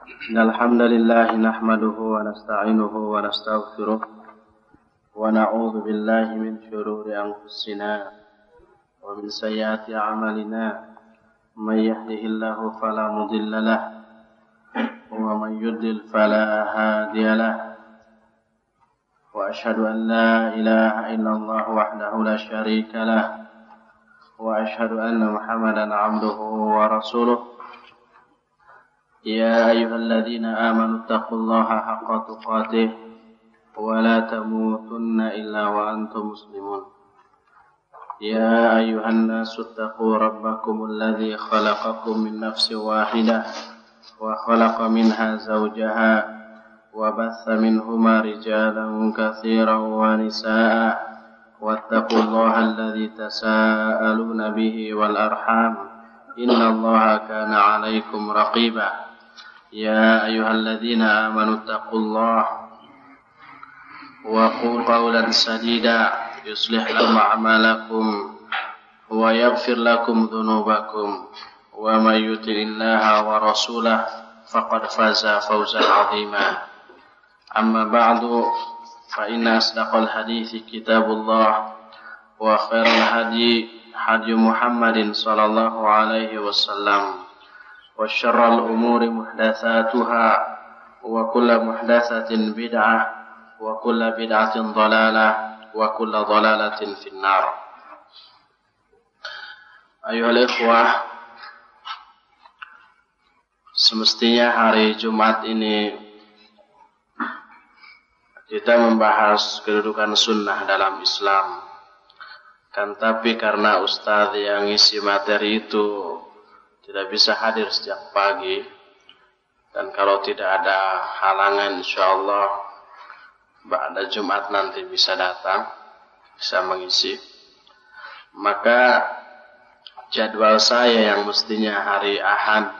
إن الحمد لله نحمده ونستعينه ونستغفره ونعوذ بالله من شرور أنفسنا ومن سيئات أعمالنا من يهده الله فلا مضل له ومن يضلل فلا هادي له وأشهد أن لا إله إلا الله وحده لا شريك له وأشهد أن محمدا عبده ورسوله يا أيها الذين آمنوا اتقوا الله حق تقاته ولا تموتن إلا وأنتم مسلمون يا أيها الناس اتقوا ربكم الذي خلقكم من نفس واحدة وخلق منها زوجها وبث منهما رجالا كثيرا ونساء واتقوا الله الذي تساءلون به والأرحام إن الله كان عليكم رقيبا يا أيها الذين آمنوا اتقوا الله وقولوا قولا سديدا يصلح لكم أعمالكم ويغفر لكم ذنوبكم ومن يطع الله ورسوله فقد فاز فوزا عظيما أما بعد فإن أصدق الحديث كتاب الله وخير الهدي هدي محمد صلى الله عليه وسلم وشر الأمور محدثاتها وكل محدثة بدعة وكل بدعة ضلالة وكل ضلالة في النار. أيها الإخوة, semestinya hari Jumat ini kita membahas kedudukan sunnah dalam Islam. Kan tapi karena Ustadz yang isi materi itu tidak bisa hadir sejak pagi, dan kalau tidak ada halangan insyaallah pada Jumat nanti bisa datang, bisa mengisi. Maka jadwal saya yang mestinya hari Ahad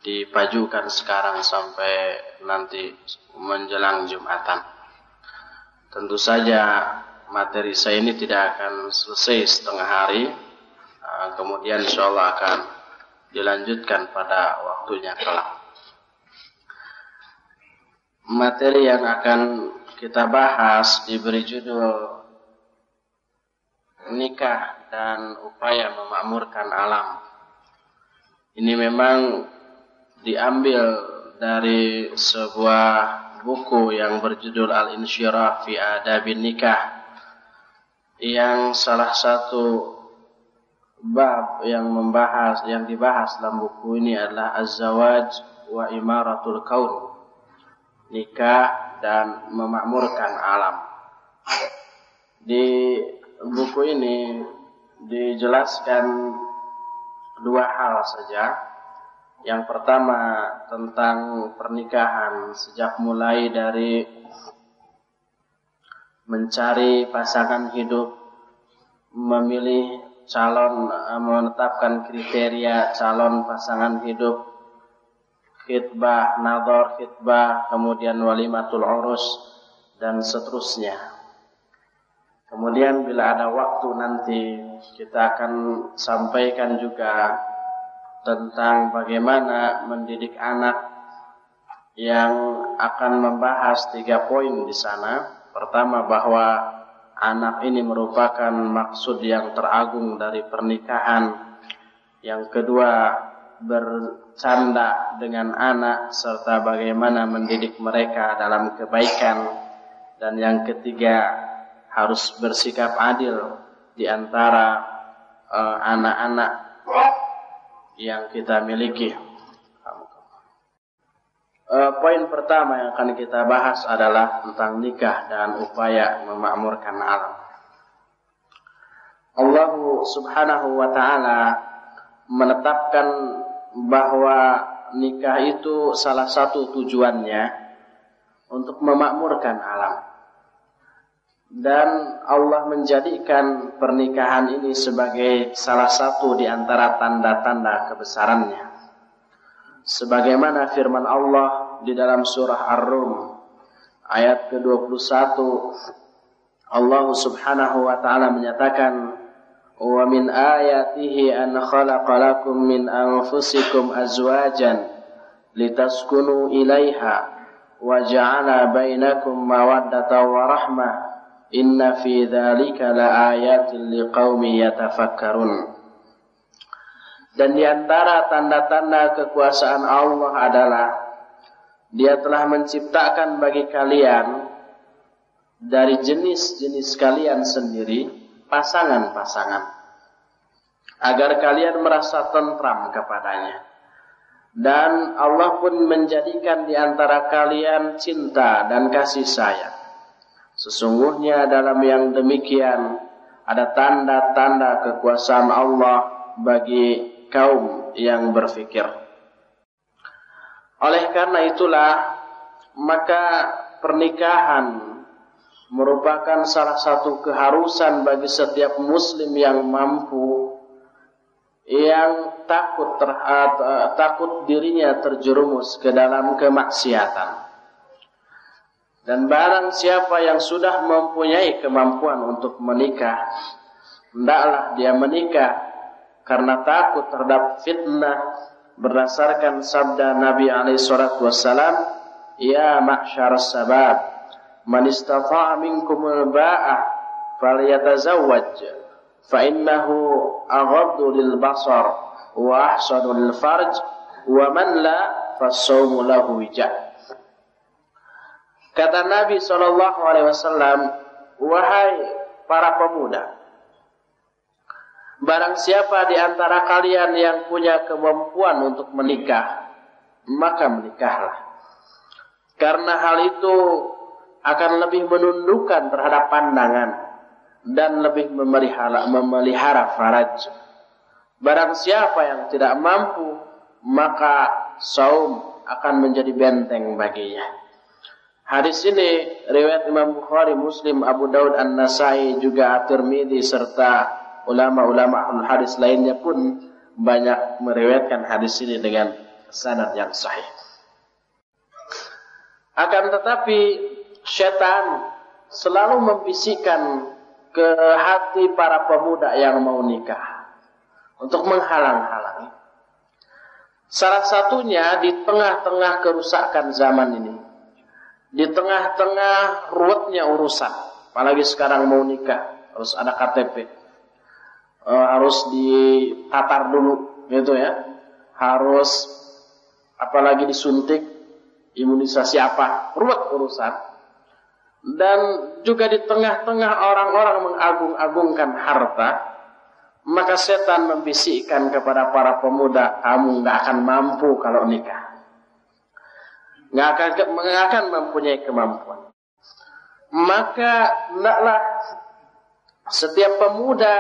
dipajukan sekarang sampai nanti menjelang Jumatan. Tentu saja materi saya ini tidak akan selesai setengah hari, kemudian insyaallah akan dilanjutkan pada waktunya kelak. Materi yang akan kita bahas diberi judul Nikah dan Upaya Memakmurkan Alam. Ini memang diambil dari sebuah buku yang berjudul Al-Insyirah fi Adabin Nikah, yang salah satu bab yang dibahas dalam buku ini adalah Az-Zawaj wa Imaratul Kaun, nikah dan memakmurkan alam. Di buku ini dijelaskan dua hal saja. Yang pertama tentang pernikahan, sejak mulai dari mencari pasangan hidup, memilih calon, menetapkan kriteria calon pasangan hidup, khitbah, nadhar khitbah, kemudian walimatul urus, dan seterusnya. Kemudian bila ada waktu nanti kita akan sampaikan juga tentang bagaimana mendidik anak, yang akan membahas 3 poin di sana. Pertama, bahwa anak ini merupakan maksud yang teragung dari pernikahan. Yang kedua, bercanda dengan anak serta bagaimana mendidik mereka dalam kebaikan. Dan yang ketiga, harus bersikap adil di antara anak-anak yang kita miliki. Poin pertama yang akan kita bahas adalah tentang nikah dan upaya memakmurkan alam. Allah Subhanahu wa ta'ala menetapkan bahwa nikah itu salah satu tujuannya untuk memakmurkan alam. Dan Allah menjadikan pernikahan ini sebagai salah satu di antara tanda-tanda kebesarannya. Sebagaimana firman Allah di dalam surah Ar-Rum ayat ke-21, Allah Subhanahu wa ta'ala menyatakan, "Wa min ayatihi an khalaqa lakum min anfusikum azwajan litaskunu ilaiha wa ja'ala bainakum mawaddatan wa rahmah inna fi dzalika laayatin liqaumin yatafakkarun. Dan di antara tanda-tanda kekuasaan Allah adalah Dia telah menciptakan bagi kalian dari jenis-jenis kalian sendiri pasangan-pasangan agar kalian merasa tentram kepadanya. Dan Allah pun menjadikan di antara kalian cinta dan kasih sayang. Sesungguhnya dalam yang demikian ada tanda-tanda kekuasaan Allah bagi kaum yang berfikir. Oleh karena itulah maka pernikahan merupakan salah satu keharusan bagi setiap muslim yang mampu, yang takut dirinya terjerumus ke dalam kemaksiatan. Dan barang siapa yang sudah mempunyai kemampuan untuk menikah, hendaklah dia menikah karena takut terhadap fitnah berdasarkan sabda Nabi SAW, ya ma'syar sabab, man istata'a minkumul ba'ah falyatazawwaj fa innahu aghaddu lil basar wa ahsanu lil farj wa man la fasawmu lahu wija'. Kata Nabi SAW, wahai para pemuda, barang siapa di antara kalian yang punya kemampuan untuk menikah, maka menikahlah. Karena hal itu akan lebih menundukkan terhadap pandangan dan lebih memelihara faraj. Barang siapa yang tidak mampu, maka saum akan menjadi benteng baginya. Hadis ini riwayat Imam Bukhari, Muslim, Abu Daud, An-Nasai, juga At-Tirmidzi serta ulama-ulama hadis lainnya pun banyak meriwayatkan hadis ini dengan sanad yang sahih. Akan tetapi syaitan selalu membisikkan ke hati para pemuda yang mau nikah untuk menghalang-halangi. Salah satunya di tengah-tengah kerusakan zaman ini, di tengah-tengah ruwetnya urusan, apalagi sekarang mau nikah harus ada KTP, harus ditatar dulu gitu ya, harus apalagi disuntik imunisasi apa, ruwet urusan. Dan juga di tengah-tengah orang-orang mengagung-agungkan harta, maka setan membisikkan kepada para pemuda, kamu nggak akan mampu kalau nikah, nggak akan mempunyai kemampuan. Maka hendaklah setiap pemuda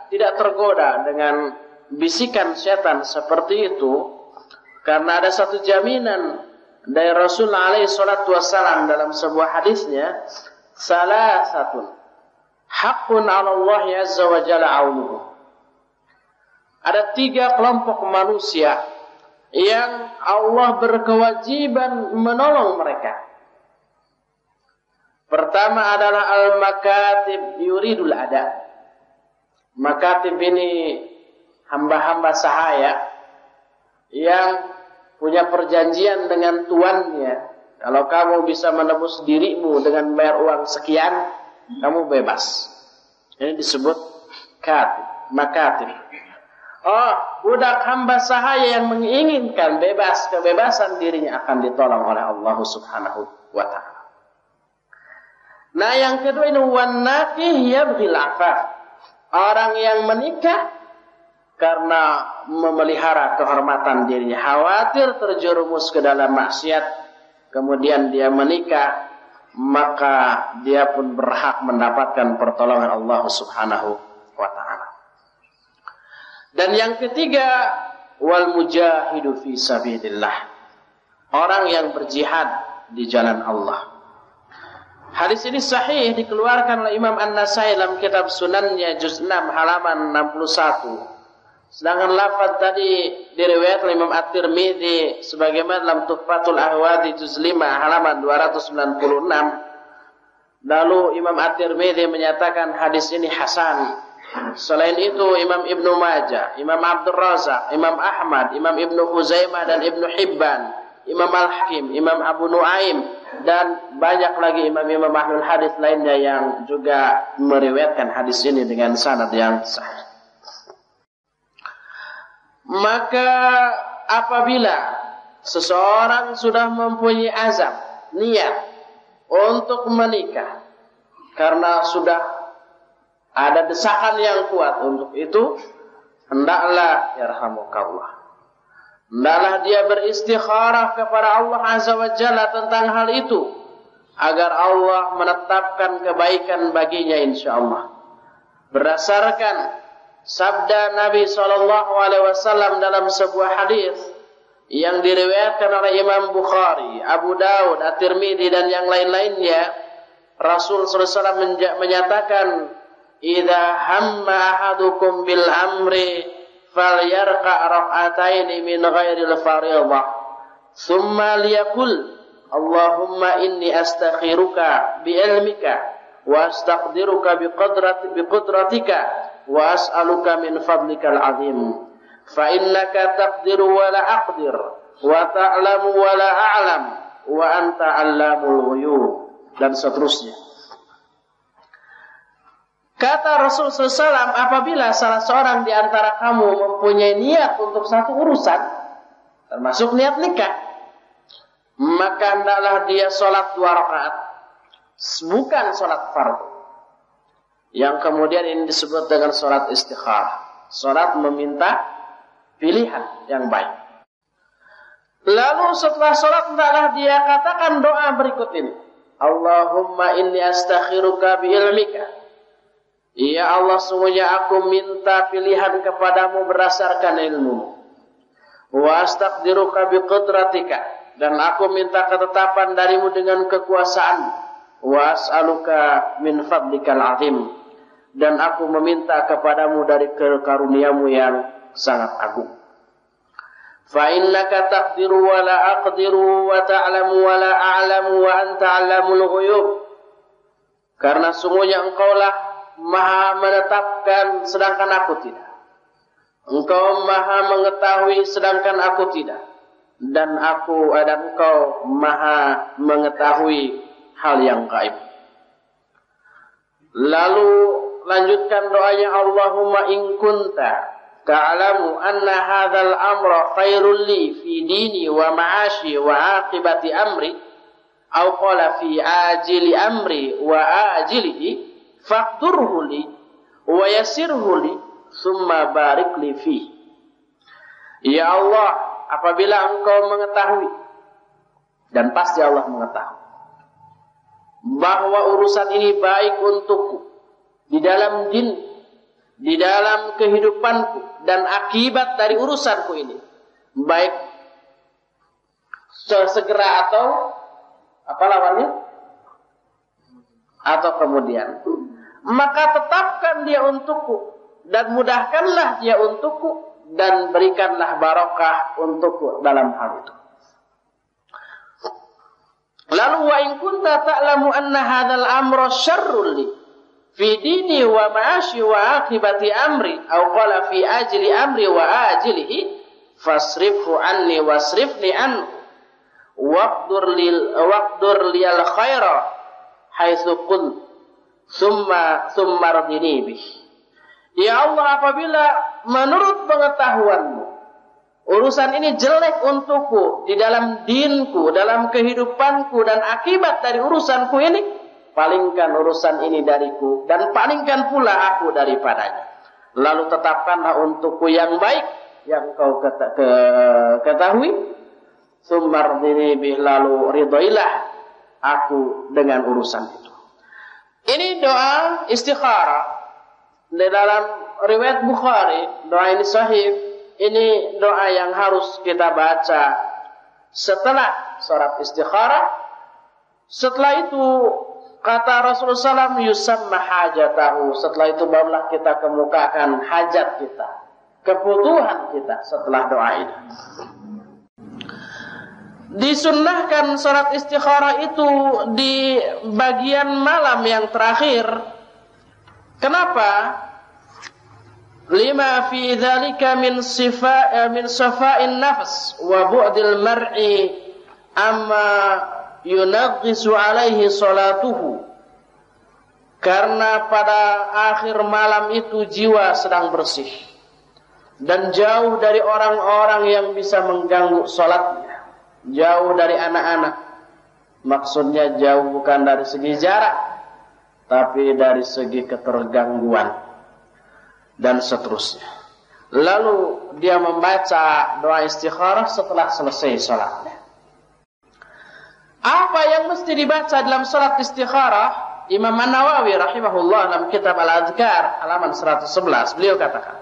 tidak tergoda dengan bisikan setan seperti itu, karena ada satu jaminan dari Rasul SAW dalam sebuah hadisnya, salasatun haqqun 'ala Allah azza wa jalla aunuhu. Ada 3 kelompok manusia yang Allah berkewajiban menolong mereka. Pertama adalah al-makatib yuridul ada. Makatib ini hamba-hamba sahaya yang punya perjanjian dengan tuannya. Kalau kamu bisa menebus dirimu dengan bayar uang sekian, kamu bebas. Ini disebut makatib. Oh, budak hamba sahaya yang menginginkan kebebasan dirinya akan ditolong oleh Allah Subhanahu wa ta'ala. Nah, yang kedua ini wan-nakih yabghil afaf. Orang yang menikah karena memelihara kehormatan dirinya, khawatir terjerumus ke dalam maksiat, kemudian dia menikah, maka dia pun berhak mendapatkan pertolongan Allah Subhanahu wa ta'ala. Dan yang ketiga, wal mujahidu fi sabilillah, orang yang berjihad di jalan Allah. Hadis ini sahih, dikeluarkan oleh Imam An-Nasai dalam kitab Sunannya juz 6 halaman 61. Sedangkan lafaz tadi diriwayatkan oleh Imam At-Tirmidzi sebagaimana dalam Tuhfatul Ahwadi juz 5 halaman 296. Lalu Imam At-Tirmidzi menyatakan hadis ini hasan. Selain itu Imam Ibnu Majah, Imam Abdul Razak, Imam Ahmad, Imam Ibnu Huzaimah dan Ibnu Hibban, Imam Al-Hakim, Imam Abu Nuaim, dan banyak lagi imam-imam ahlul hadis lainnya yang juga meriwayatkan hadis ini dengan sanad yang sahih. Maka apabila seseorang sudah mempunyai azam, niat untuk menikah, karena sudah ada desakan yang kuat untuk itu, hendaklah yarhamukallah, hendaklah dia beristikharah kepada Allah Azza wa Jalla tentang hal itu, agar Allah menetapkan kebaikan baginya insyaallah. Berdasarkan sabda Nabi SAW dalam sebuah hadis yang diriwayatkan oleh Imam Bukhari, Abu Daud, At-Tirmidzi dan yang lain-lainnya, Rasul SAW menyatakan, "Idza hamma ahadukum bil amri falyarqa rak'ataini min ghairil fardhah, thumma liyaqul Allahumma inni astakhiruka bi ilmika wa astaqdiruka bi qudratika wa as'aluka min fadlikal azim fa innaka taqdiru wa la aqdir wa ta'lamu wa la a'lam wa anta 'allamul ghuyub," dan seterusnya. Kata Rasul SAW, apabila salah seorang di antara kamu mempunyai niat untuk satu urusan, termasuk niat nikah, maka hendaklah dia sholat 2 rakaat, bukan sholat fardu, yang kemudian ini disebut dengan sholat istikharah, sholat meminta pilihan yang baik. Lalu setelah sholat hendaklah dia katakan doa berikut ini, Allahumma inni astakhiruka bi ilmika, ya Allah, sungguhnya aku minta pilihan kepadamu berdasarkan ilmu. Wa astaqdiruka bi qudratika, dan aku minta ketetapan darimu dengan kekuasaan. Wa as'aluka min fadlikal azim, dan aku meminta kepadamu dari karuniamu yang sangat agung. Fa innaka taqdiru wa la aqdiru wa ta'lamu wa la a'lamu wa anta 'allamul ghuyub, karena sungguhnya engkaulah Maha menetapkan sedangkan aku tidak. Engkau Maha mengetahui sedangkan aku tidak. Dan engkau Maha mengetahui hal yang gaib. Lalu lanjutkan doanya, Allahumma in kunta ta'lamu anna hadzal amra khairul li fi dini wa ma'ashi wa aqibati amri, au qala fi ajili amri wa ajilihi, faqdurhu li wa yassirhu li summa barik li fi. Ya Allah, apabila engkau mengetahui, dan pasti Allah mengetahui, bahwa urusan ini baik untukku di dalam din, di dalam kehidupanku, dan akibat dari urusanku ini baik segera atau apa lawannya, atau kemudian, maka tetapkan dia untukku dan mudahkanlah dia untukku dan berikanlah barokah untukku dalam hal itu. Lalu wa in kunta ta'lamu anna hadzal amra syarrul li fi dini wa ma'ashi wa aqibati amri, au qala fi ajli amri wa ajlihi, fasrifhu anni wasrifni anhu waqdur lil khaira haitsu kun summa ardini bih. Ya Allah, apabila menurut pengetahuanmu urusan ini jelek untukku di dalam dinku, dalam kehidupanku, dan akibat dari urusanku ini, palingkan urusan ini dariku dan palingkan pula aku daripadanya. Lalu tetapkanlah untukku yang baik yang kau ketahui, summa ardini bih, lalu ridhoilah aku dengan urusan itu. Ini doa istikharah di dalam riwayat Bukhari. Doa ini sahih. Ini doa yang harus kita baca setelah sholat istikharah. Setelah itu kata Rasulullah SAW, yusamma hajatahu. Setelah itu barulah kita kemukakan hajat kita, kebutuhan kita setelah doa ini. Disunnahkan sholat istikharah itu di bagian malam yang terakhir. Kenapa? Lima fi dzalika min safa'in nafs wa bu'dil mar'i amma yunaghisu alaihi salatuhu, karena pada akhir malam itu jiwa sedang bersih dan jauh dari orang-orang yang bisa mengganggu salatnya, jauh dari anak-anak. Maksudnya jauh bukan dari segi jarak, tapi dari segi ketergangguan dan seterusnya. Lalu dia membaca doa istikharah setelah selesai salatnya. Apa yang mesti dibaca dalam salat istikharah? Imam An-Nawawi rahimahullah dalam kitab Al-Adhkar halaman 111 beliau katakan,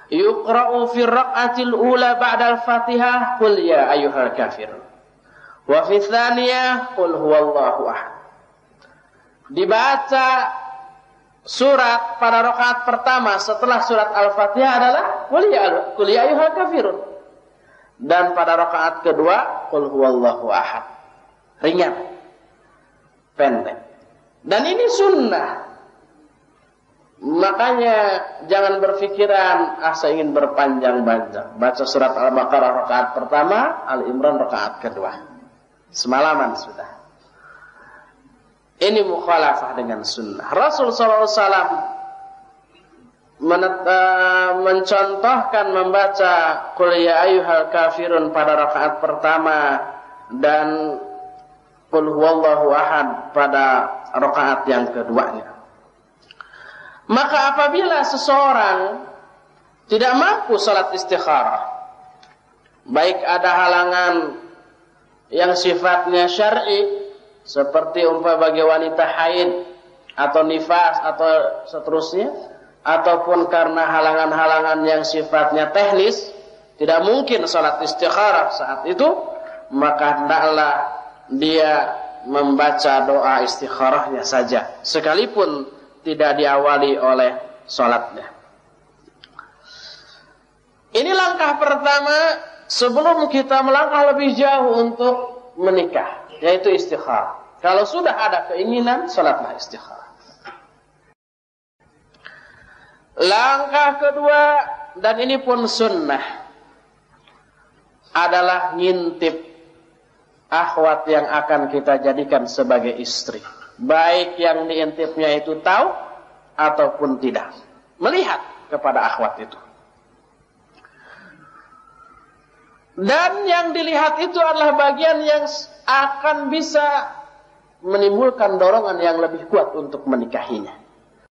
yuqra'u fi raq'atil ula ba'da al-Fatihah qul ya ayyuhal kafirun, wa fi tsaniyah qul huwallahu ahad. Dibaca surat pada rakaat pertama setelah surat Al-Fatihah adalah qul ya ayyuhal kafirun, dan pada rakaat kedua qul huwallahu ahad. Ringan, pendek, dan ini sunnah. Makanya jangan berpikiran saya ingin berpanjang-panjang. Baca surat Al-Baqarah rakaat pertama, Al-Imran rakaat kedua, semalaman sudah. Ini mukhalafah dengan sunnah. Rasul SAW mencontohkan membaca qul ya ayyuhal kafirun pada rakaat pertama dan qul huwallahu ahad pada rakaat yang keduanya. Maka apabila seseorang tidak mampu salat istikharah, baik ada halangan yang sifatnya syar'i seperti bagi wanita haid atau nifas atau seterusnya, ataupun karena halangan-halangan yang sifatnya teknis, tidak mungkin salat istikharah saat itu, maka hendaklah dia membaca doa istikharahnya saja, sekalipun tidak diawali oleh salatnya. Ini langkah pertama sebelum kita melangkah lebih jauh untuk menikah, yaitu istikharah. Kalau sudah ada keinginan, salatlah istikharah. Langkah kedua, dan ini pun sunnah, adalah ngintip akhwat yang akan kita jadikan sebagai istri. Baik yang diintipnya itu tahu ataupun tidak, melihat kepada akhwat itu. Dan yang dilihat itu adalah bagian yang akan bisa menimbulkan dorongan yang lebih kuat untuk menikahinya.